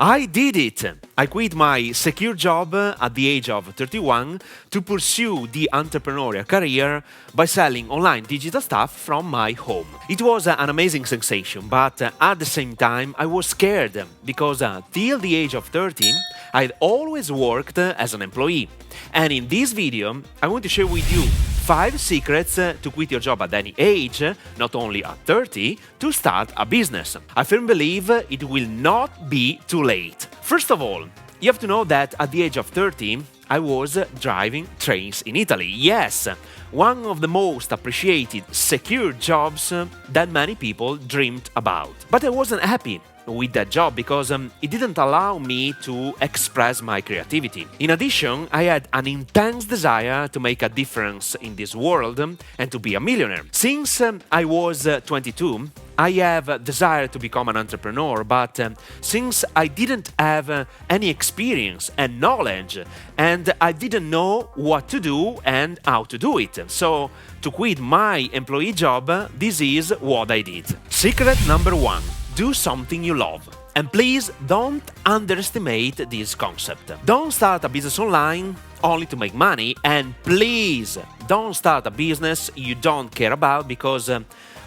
I did it! I quit my secure job at the age of 31 to pursue the entrepreneurial career by selling online digital stuff from my home. It was an amazing sensation, but at the same time I was scared because till the age of 30 I'd always worked as an employee. And in this video I want to share with you 5 secrets to quit your job at any age, not only at 30, to start a business. I firmly believe it will not be too late. First of all, you have to know that at the age of 30, I was driving trains in Italy. Yes, one of the most appreciated, secure jobs that many people dreamed about. But I wasn't happy with that job because it didn't allow me to express my creativity. In addition, I had an intense desire to make a difference in this world and to be a millionaire. Since I was 22, I have a desire to become an entrepreneur, but since I didn't have any experience and knowledge, and I didn't know what to do and how to do it. So, to quit my employee job, this is what I did. Secret number 1. Do something you love. And please don't underestimate this concept. Don't start a business online only to make money, and please don't start a business you don't care about because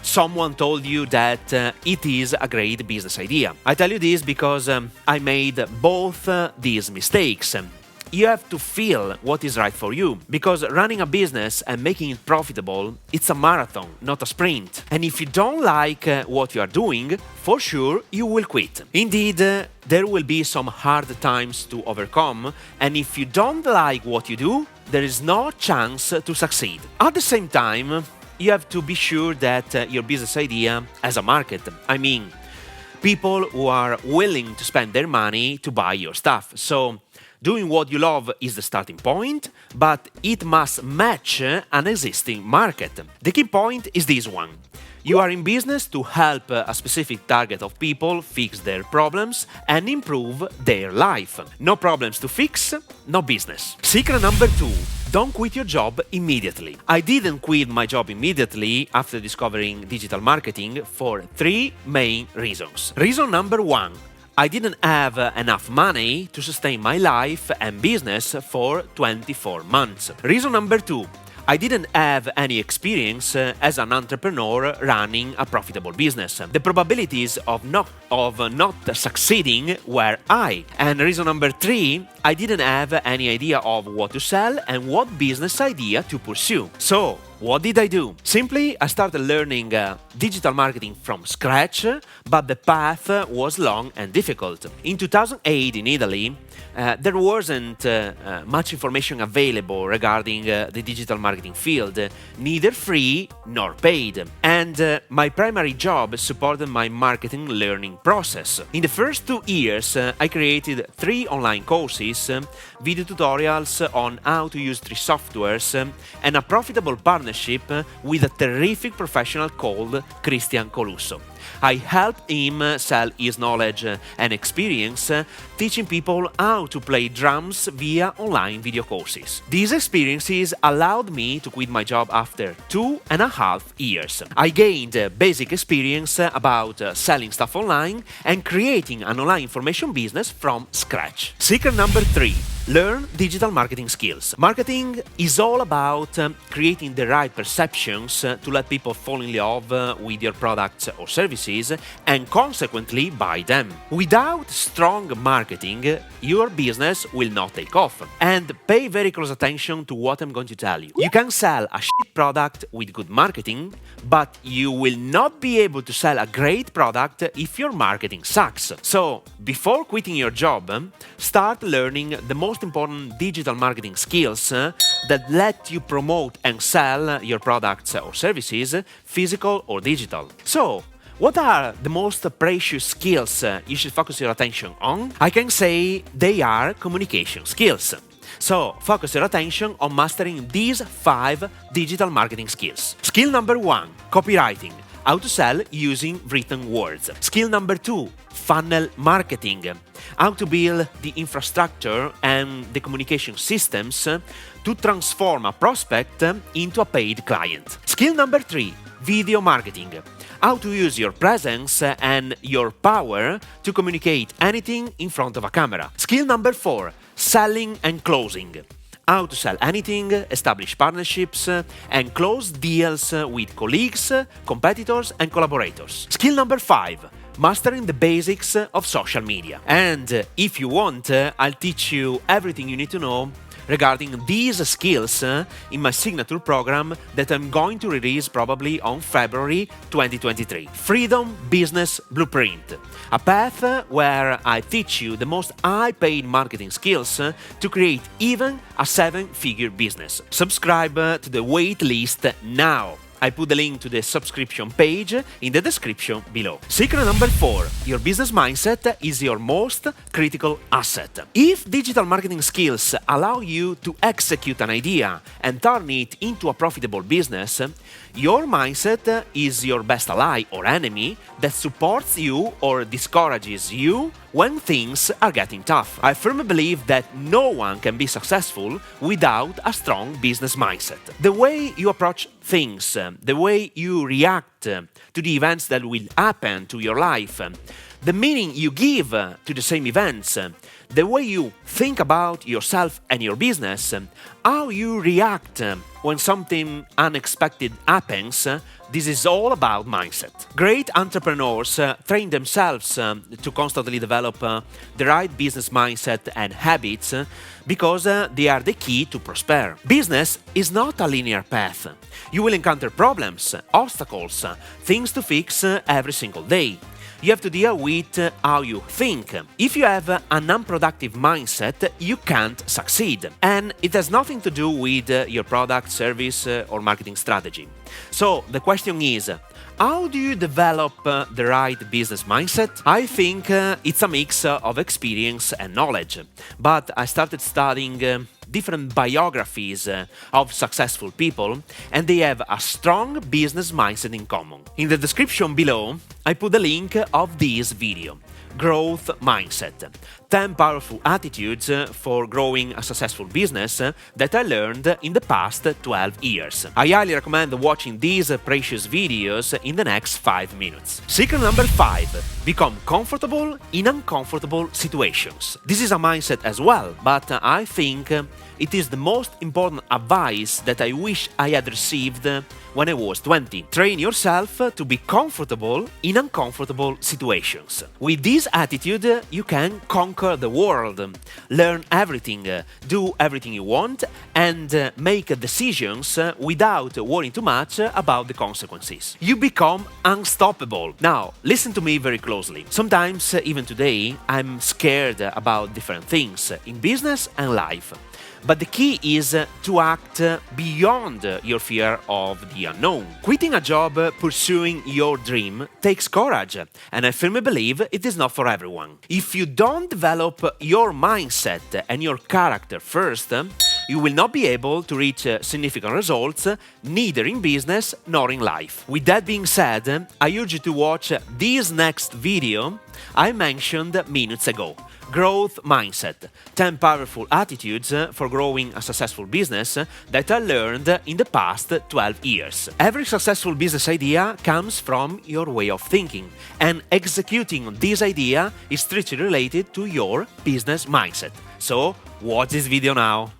someone told you that it is a great business idea. I tell you this because I made both these mistakes. You have to feel what is right for you, because running a business and making it profitable, it's a marathon, not a sprint. And if you don't like what you are doing, for sure you will quit. Indeed, there will be some hard times to overcome, and if you don't like what you do, there is no chance to succeed. At the same time, you have to be sure that your business idea has a market. I mean, people who are willing to spend their money to buy your stuff. So, doing what you love is the starting point, but it must match an existing market. The key point is this one. You are in business to help a specific target of people fix their problems and improve their life. No problems to fix, no business. Secret number 2. Don't quit your job immediately. I didn't quit my job immediately after discovering digital marketing for 3 main reasons. Reason number 1. I didn't have enough money to sustain my life and business for 24 months. Reason number 2. I didn't have any experience as an entrepreneur running a profitable business. The probabilities of not succeeding were high. And reason number 3, I didn't have any idea of what to sell and what business idea to pursue. So, what did I do? Simply, I started learning digital marketing from scratch, but the path was long and difficult. In 2008 in Italy, there wasn't much information available regarding the digital marketing field, neither free nor paid. And my primary job supported my marketing learning process. In the first 2 years, I created 3 online courses, video tutorials on how to use 3 softwares, and a profitable partnership with a terrific professional called Christian Colusso. I helped him sell his knowledge and experience, teaching people how to play drums via online video courses. These experiences allowed me to quit my job after 2.5 years. I gained basic experience about selling stuff online and creating an online information business from scratch. Secret number 3. Learn digital marketing skills. Marketing is all about creating the right perceptions to let people fall in love with your products or services and consequently buy them. Without strong marketing, your business will not take off. And pay very close attention to what I'm going to tell you. You can sell a shit product with good marketing, but you will not be able to sell a great product if your marketing sucks. So, before quitting your job, start learning the most important digital marketing skills that let you promote and sell your products or services, physical or digital. So, what are the most precious skills you should focus your attention on? I can say they are communication skills. So, focus your attention on mastering these 5 digital marketing skills. Skill number 1, copywriting. How to sell using written words. Skill number 2, funnel marketing. How to build the infrastructure and the communication systems to transform a prospect into a paid client. Skill number 3, video marketing. how to use your presence and your power to communicate anything in front of a camera. Skill number 4, selling and closing. How to sell anything, establish partnerships, and close deals with colleagues, competitors, and collaborators. Skill number 5, mastering the basics of social media. And if you want, I'll teach you everything you need to know regarding these skills in my signature program that I'm going to release probably on February 2023. Freedom Business Blueprint, a path where I teach you the most high-paid marketing skills to create even a 7-figure business. Subscribe to the wait list now. I put the link to the subscription page in the description below. Secret number 4, your business mindset is your most critical asset. If digital marketing skills allow you to execute an idea and turn it into a profitable business, your mindset is your best ally or enemy that supports you or discourages you when things are getting tough. I firmly believe that no one can be successful without a strong business mindset. The way you approach things, the way you react to the events that will happen to your life, the meaning you give to the same events, the way you think about yourself and your business, how you react when something unexpected happens, this is all about mindset. Great entrepreneurs train themselves to constantly develop the right business mindset and habits because they are the key to prosper. Business is not a linear path. You will encounter problems, obstacles, things to fix every single day. You have to deal with how you think. If you have an unproductive mindset, you can't succeed. And it has nothing to do with your product, service, or marketing strategy. So the question is, how do you develop the right business mindset? I think it's a mix of experience and knowledge. But I started studying different biographies of successful people, and they have a strong business mindset in common. In the description below, I put the link of this video. Growth Mindset. 10 powerful attitudes for growing a successful business that I learned in the past 12 years. I highly recommend watching these precious videos in the next 5 minutes. Secret number 5. Become comfortable in uncomfortable situations. This is a mindset as well, but I think it is the most important advice that I wish I had received when I was 20. Train yourself to be comfortable in uncomfortable situations. With this attitude, you can conquer the world, learn everything, do everything you want, and make decisions without worrying too much about the consequences. You become unstoppable. Now, listen to me very closely. Sometimes, even today, I'm scared about different things in business and life. But the key is to act beyond your fear of the unknown. Quitting a job pursuing your dream takes courage, and I firmly believe it is not for everyone. If you don't develop your mindset and your character first, you will not be able to reach significant results, neither in business nor in life. With that being said, I urge you to watch this next video I mentioned minutes ago. Growth Mindset. 10 powerful attitudes for growing a successful business that I learned in the past 12 years. Every successful business idea comes from your way of thinking, and executing this idea is strictly related to your business mindset. So, watch this video now.